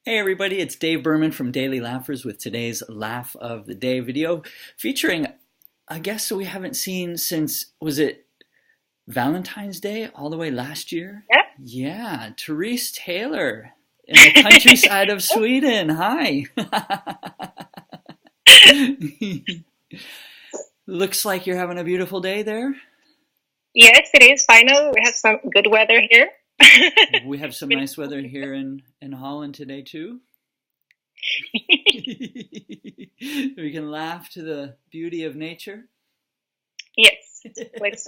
Hey everybody, it's Dave Berman from Daily Laughers with today's Laugh of the Day video featuring a guest we haven't seen since, was it Valentine's Day all the way last year? Yeah. Yeah, Terese Taylor in the countryside of Sweden. Hi. Looks like you're having a beautiful day there. Yes, it is. Final. We have some good weather here. We have some nice weather here in Holland today too. We can laugh to the beauty of nature. Yes, let's.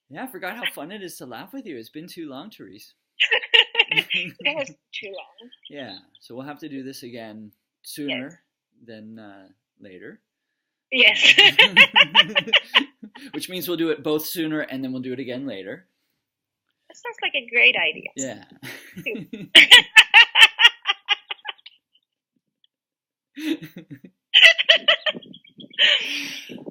Yeah, I forgot how fun it is to laugh with you. It's been too long, Therese. That was too long. Yeah, so we'll have to do this again Yes. sooner than later. Yes. Which means we'll do it both sooner and then we'll do it again later. That sounds like a great idea. Yeah.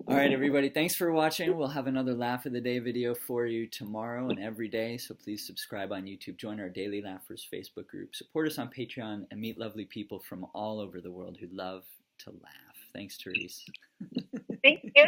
All right, everybody. Thanks for watching. We'll have another Laugh of the Day video for you tomorrow and every day. So please subscribe on YouTube. Join our Daily Laughers Facebook group. Support us on Patreon and meet lovely people from all over the world who love to laugh. Thanks, Terese. Thank you.